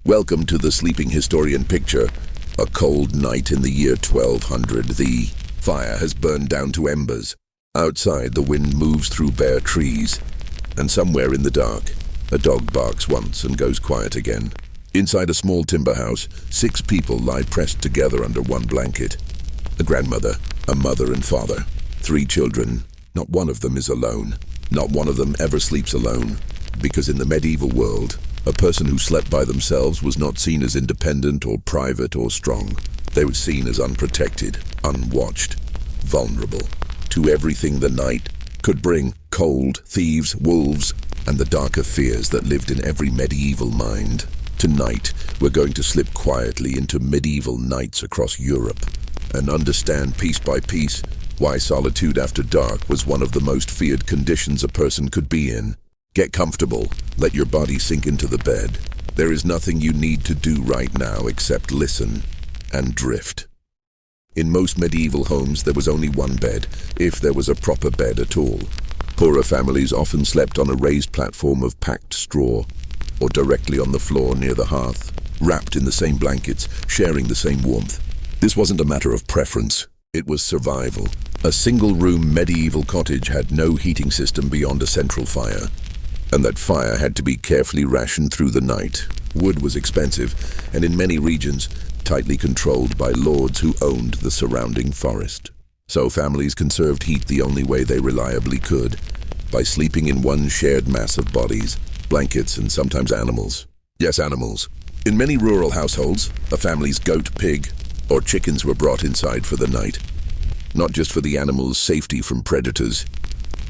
Welcome to the Sleeping Historian picture. A cold night in the year 1200. The fire has burned down to embers. Outside, the wind moves through bare trees. And somewhere in the dark, a dog barks once and goes quiet again. Inside a small timber house, 6 people lie pressed together under one blanket. A grandmother, a mother and father, 3 children. Not one of them is alone. Not one of them ever sleeps alone. Because in the medieval world, a person who slept by themselves was not seen as independent or private or strong. They were seen as unprotected, unwatched, vulnerable to everything the night could bring: cold, thieves, wolves, and the darker fears that lived in every medieval mind. Tonight, we're going to slip quietly into medieval nights across Europe and understand piece by piece why solitude after dark was one of the most feared conditions a person could be in. Get comfortable. Let your body sink into the bed. There is nothing you need to do right now except listen and drift. In most medieval homes, there was only one bed, if there was a proper bed at all. Poorer families often slept on a raised platform of packed straw, or directly on the floor near the hearth, wrapped in the same blankets, sharing the same warmth. This wasn't a matter of preference. It was survival. A single-room medieval cottage had no heating system beyond a central fire. And that fire had to be carefully rationed through the night. Wood was expensive, and in many regions, tightly controlled by lords who owned the surrounding forest. So families conserved heat the only way they reliably could, by sleeping in one shared mass of bodies, blankets, and sometimes animals. Yes, animals. In many rural households, a family's goat, pig, or chickens were brought inside for the night. Not just for the animals' safety from predators,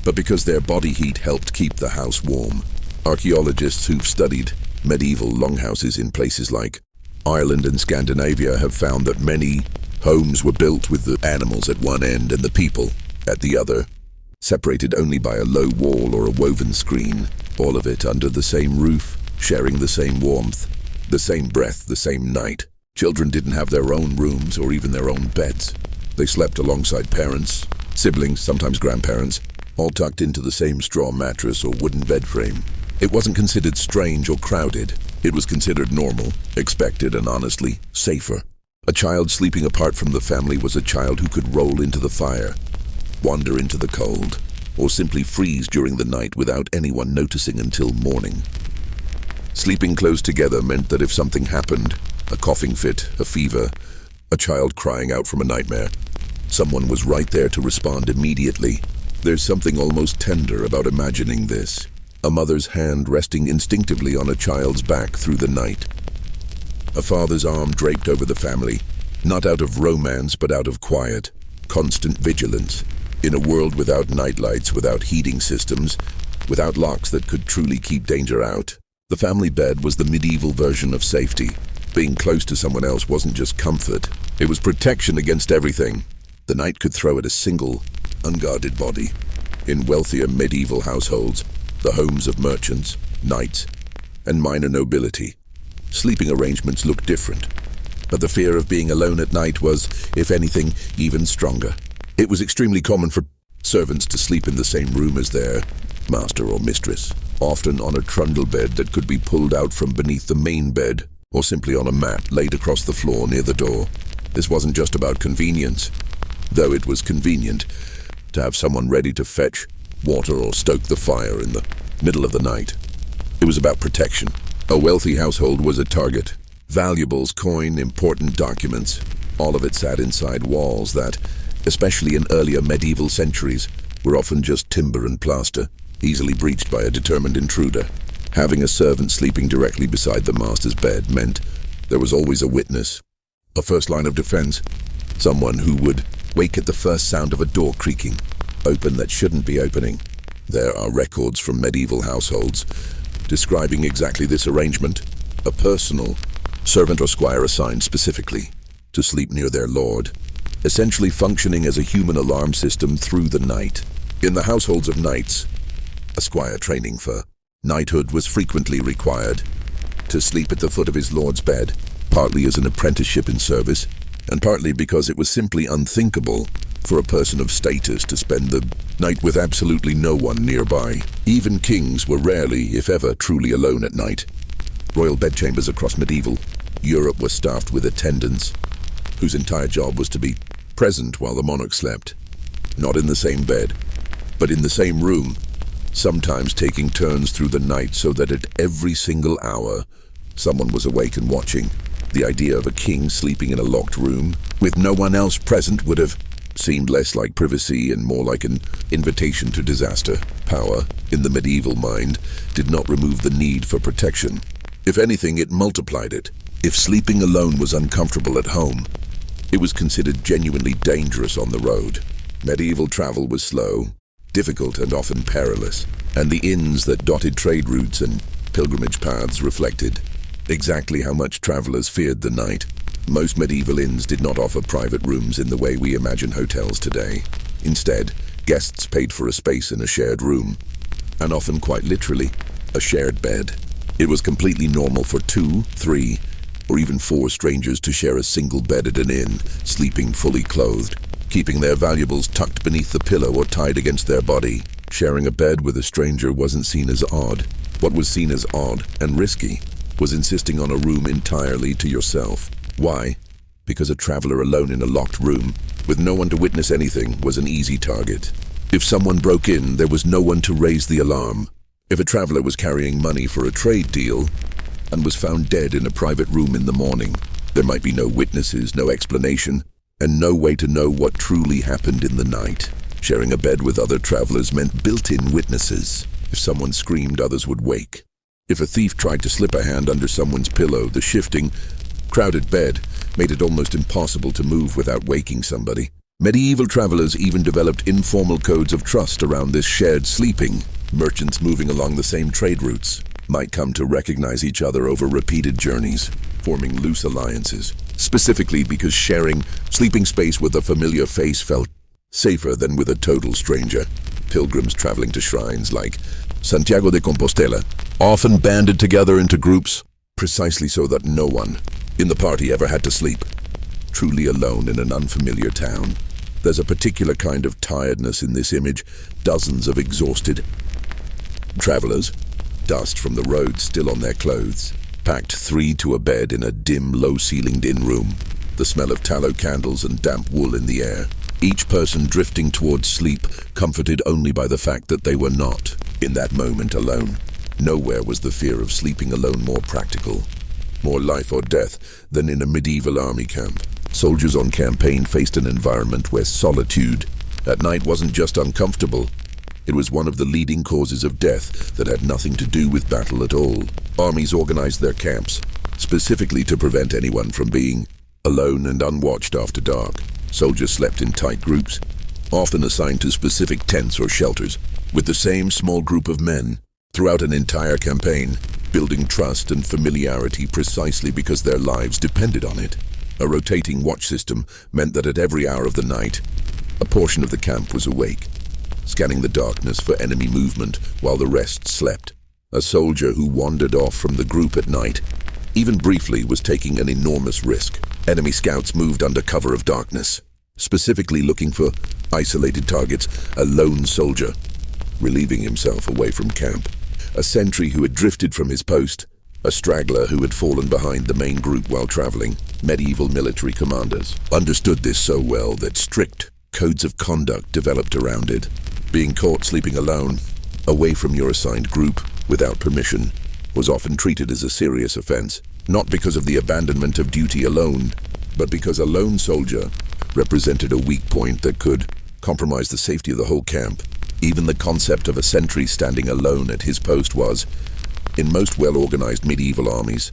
but because their body heat helped keep the house warm. Archaeologists who've studied medieval longhouses in places like Ireland and Scandinavia have found that many homes were built with the animals at one end and the people at the other, separated only by a low wall or a woven screen, all of it under the same roof, sharing the same warmth, the same breath, the same night. Children didn't have their own rooms or even their own beds. They slept alongside parents, siblings, sometimes grandparents, all tucked into the same straw mattress or wooden bed frame. It wasn't considered strange or crowded. It was considered normal, expected, and honestly, safer. A child sleeping apart from the family was a child who could roll into the fire, wander into the cold, or simply freeze during the night without anyone noticing until morning. Sleeping close together meant that if something happened, a coughing fit, a fever, a child crying out from a nightmare, someone was right there to respond immediately. There's something almost tender about imagining this. A mother's hand resting instinctively on a child's back through the night. A father's arm draped over the family, not out of romance but out of quiet, constant vigilance. In a world without nightlights, without heating systems, without locks that could truly keep danger out, the family bed was the medieval version of safety. Being close to someone else wasn't just comfort, it was protection against everything the night could throw at a single, unguarded body. In wealthier medieval households, the homes of merchants, knights, and minor nobility, sleeping arrangements looked different. But the fear of being alone at night was, if anything, even stronger. It was extremely common for servants to sleep in the same room as their master or mistress, often on a trundle bed that could be pulled out from beneath the main bed, or simply on a mat laid across the floor near the door. This wasn't just about convenience, though it was convenient to have someone ready to fetch water or stoke the fire in the middle of the night. It was about protection. A wealthy household was a target. Valuables, coin, important documents, all of it sat inside walls that, especially in earlier medieval centuries, were often just timber and plaster, easily breached by a determined intruder. Having a servant sleeping directly beside the master's bed meant there was always a witness, a first line of defense, someone who would wake at the first sound of a door creaking, open that shouldn't be opening. There are records from medieval households describing exactly this arrangement, a personal servant or squire assigned specifically to sleep near their lord, essentially functioning as a human alarm system through the night. In the households of knights, a squire training for knighthood was frequently required to sleep at the foot of his lord's bed, partly as an apprenticeship in service, and partly because it was simply unthinkable for a person of status to spend the night with absolutely no one nearby. Even kings were rarely, if ever, truly alone at night. Royal bedchambers across medieval Europe were staffed with attendants whose entire job was to be present while the monarch slept. Not in the same bed, but in the same room, sometimes taking turns through the night so that at every single hour, someone was awake and watching. The idea of a king sleeping in a locked room with no one else present would have seemed less like privacy and more like an invitation to disaster. Power, in the medieval mind, did not remove the need for protection. If anything, it multiplied it. If sleeping alone was uncomfortable at home, it was considered genuinely dangerous on the road. Medieval travel was slow, difficult, and often perilous, and the inns that dotted trade routes and pilgrimage paths reflected exactly how much travelers feared the night. Most medieval inns did not offer private rooms in the way we imagine hotels today. Instead, guests paid for a space in a shared room, and often quite literally, a shared bed. It was completely normal for 2, 3, or even 4 strangers to share a single bed at an inn, sleeping fully clothed, keeping their valuables tucked beneath the pillow or tied against their body. Sharing a bed with a stranger wasn't seen as odd. What was seen as odd and risky was insisting on a room entirely to yourself. Why? Because a traveler alone in a locked room, with no one to witness anything, was an easy target. If someone broke in, there was no one to raise the alarm. If a traveler was carrying money for a trade deal and was found dead in a private room in the morning, there might be no witnesses, no explanation, and no way to know what truly happened in the night. Sharing a bed with other travelers meant built-in witnesses. If someone screamed, others would wake. If a thief tried to slip a hand under someone's pillow, the shifting, crowded bed made it almost impossible to move without waking somebody. Medieval travelers even developed informal codes of trust around this shared sleeping. Merchants moving along the same trade routes might come to recognize each other over repeated journeys, forming loose alliances, specifically because sharing sleeping space with a familiar face felt safer than with a total stranger. Pilgrims traveling to shrines like Santiago de Compostela often banded together into groups, precisely so that no one in the party ever had to sleep truly alone in an unfamiliar town. There's a particular kind of tiredness in this image. Dozens of exhausted travelers, dust from the road still on their clothes, packed 3 to a bed in a dim, low-ceilinged inn room, the smell of tallow candles and damp wool in the air. Each person drifting towards sleep, comforted only by the fact that they were not, in that moment, alone. Nowhere was the fear of sleeping alone more practical, more life or death than in a medieval army camp. Soldiers on campaign faced an environment where solitude at night wasn't just uncomfortable, it was one of the leading causes of death that had nothing to do with battle at all. Armies organized their camps specifically to prevent anyone from being alone and unwatched after dark. Soldiers slept in tight groups, often assigned to specific tents or shelters, with the same small group of men throughout an entire campaign, building trust and familiarity precisely because their lives depended on it. A rotating watch system meant that at every hour of the night, a portion of the camp was awake, scanning the darkness for enemy movement while the rest slept. A soldier who wandered off from the group at night, even briefly, was taking an enormous risk. Enemy scouts moved under cover of darkness, specifically looking for isolated targets. A lone soldier, relieving himself away from camp. A sentry who had drifted from his post. A straggler who had fallen behind the main group while traveling. Medieval military commanders understood this so well that strict codes of conduct developed around it. Being caught sleeping alone, away from your assigned group, without permission, was often treated as a serious offense, not because of the abandonment of duty alone, but because a lone soldier represented a weak point that could compromise the safety of the whole camp. Even the concept of a sentry standing alone at his post was, in most well-organized medieval armies,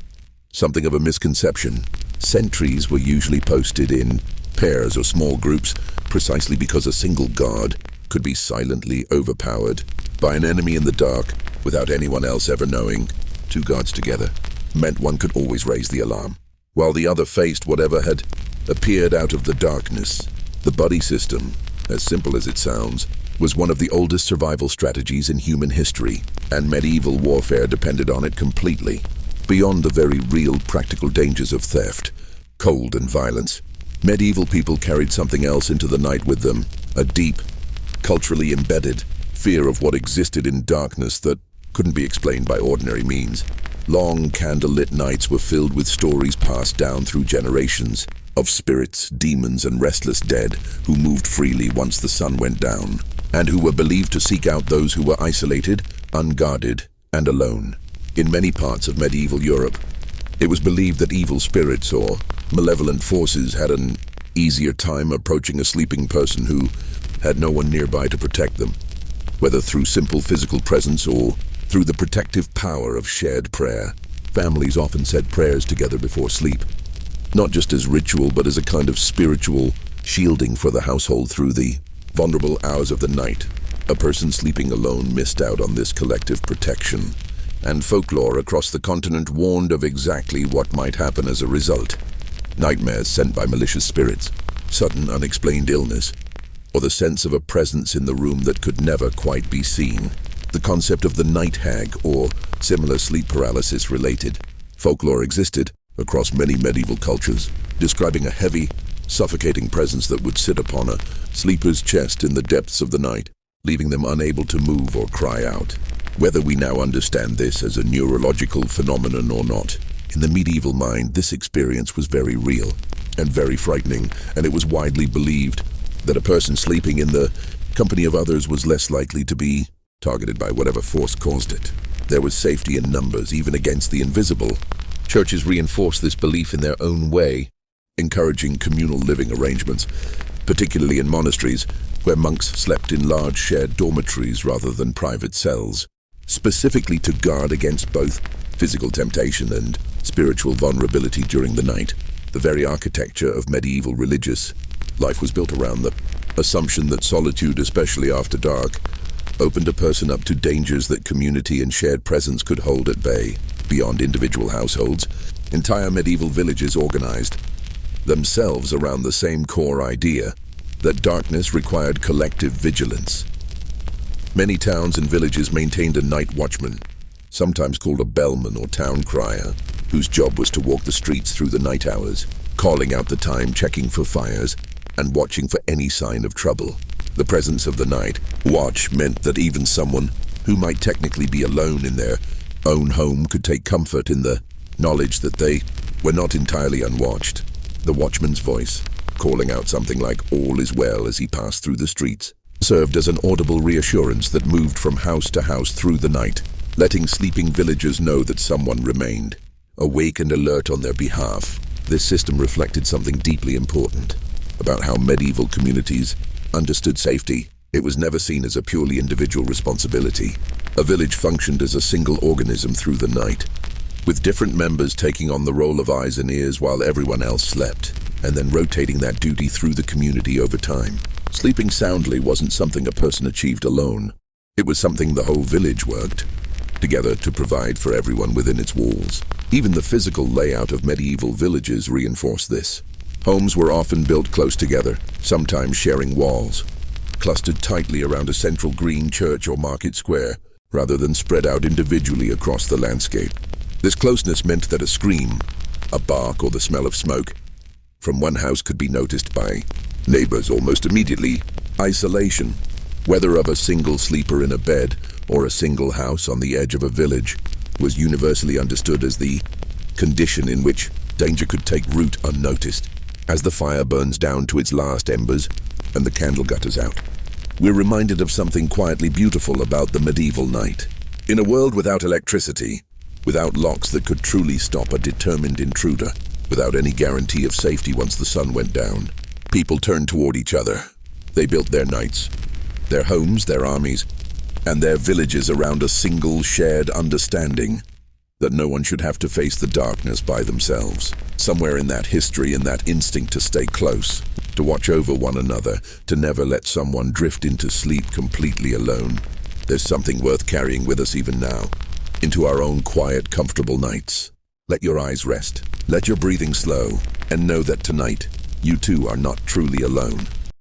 something of a misconception. Sentries were usually posted in pairs or small groups, precisely because a single guard could be silently overpowered by an enemy in the dark without anyone else ever knowing. 2 guards together meant one could always raise the alarm, while the other faced whatever had appeared out of the darkness. The buddy system, as simple as it sounds, was one of the oldest survival strategies in human history, and medieval warfare depended on it completely. Beyond the very real practical dangers of theft, cold, and violence, medieval people carried something else into the night with them, a deep, culturally embedded fear of what existed in darkness that couldn't be explained by ordinary means. Long candlelit nights were filled with stories passed down through generations of spirits, demons, and restless dead who moved freely once the sun went down, and who were believed to seek out those who were isolated, unguarded, and alone. In many parts of medieval Europe, it was believed that evil spirits or malevolent forces had an easier time approaching a sleeping person who had no one nearby to protect them, whether through simple physical presence or through the protective power of shared prayer. Families often said prayers together before sleep, not just as ritual but as a kind of spiritual shielding for the household through the vulnerable hours of the night. A person sleeping alone missed out on this collective protection, and folklore across the continent warned of exactly what might happen as a result. Nightmares sent by malicious spirits, sudden unexplained illness, or the sense of a presence in the room that could never quite be seen. The concept of the night hag or similar sleep paralysis related folklore existed across many medieval cultures, describing a heavy, suffocating presence that would sit upon a sleeper's chest in the depths of the night, leaving them unable to move or cry out. Whether we now understand this as a neurological phenomenon or not, in the medieval mind, this experience was very real and very frightening, and it was widely believed that a person sleeping in the company of others was less likely to be targeted by whatever force caused it. There was safety in numbers, even against the invisible. Churches reinforced this belief in their own way, encouraging communal living arrangements, particularly in monasteries, where monks slept in large shared dormitories rather than private cells, specifically to guard against both physical temptation and spiritual vulnerability during the night. The very architecture of medieval religious life was built around the assumption that solitude, especially after dark, opened a person up to dangers that community and shared presence could hold at bay. Beyond individual households, entire medieval villages organized themselves around the same core idea that darkness required collective vigilance. Many towns and villages maintained a night watchman, sometimes called a bellman or town crier, whose job was to walk the streets through the night hours, calling out the time, checking for fires, and watching for any sign of trouble. The presence of the night watch meant that even someone who might technically be alone in their own home could take comfort in the knowledge that they were not entirely unwatched. The watchman's voice, calling out something like "all is well" as he passed through the streets, served as an audible reassurance that moved from house to house through the night, letting sleeping villagers know that someone remained awake and alert on their behalf. This system reflected something deeply important about how medieval communities understood safety. It was never seen as a purely individual responsibility. A village functioned as a single organism through the night, with different members taking on the role of eyes and ears while everyone else slept, and then rotating that duty through the community over time. Sleeping soundly wasn't something a person achieved alone. It was something the whole village worked together to provide for everyone within its walls. Even the physical layout of medieval villages reinforced this. Homes were often built close together, sometimes sharing walls, clustered tightly around a central green church or market square, rather than spread out individually across the landscape. This closeness meant that a scream, a bark, or the smell of smoke from one house could be noticed by neighbors almost immediately. Isolation, whether of a single sleeper in a bed or a single house on the edge of a village, was universally understood as the condition in which danger could take root unnoticed. As the fire burns down to its last embers and the candle gutters out, we're reminded of something quietly beautiful about the medieval night. In a world without electricity, without locks that could truly stop a determined intruder, without any guarantee of safety once the sun went down, people turned toward each other. They built their nights, their homes, their armies, and their villages around a single shared understanding that no one should have to face the darkness by themselves. Somewhere in that history, in that instinct to stay close, to watch over one another, to never let someone drift into sleep completely alone, there's something worth carrying with us even now, into our own quiet, comfortable nights. Let your eyes rest, let your breathing slow, and know that tonight, you too are not truly alone.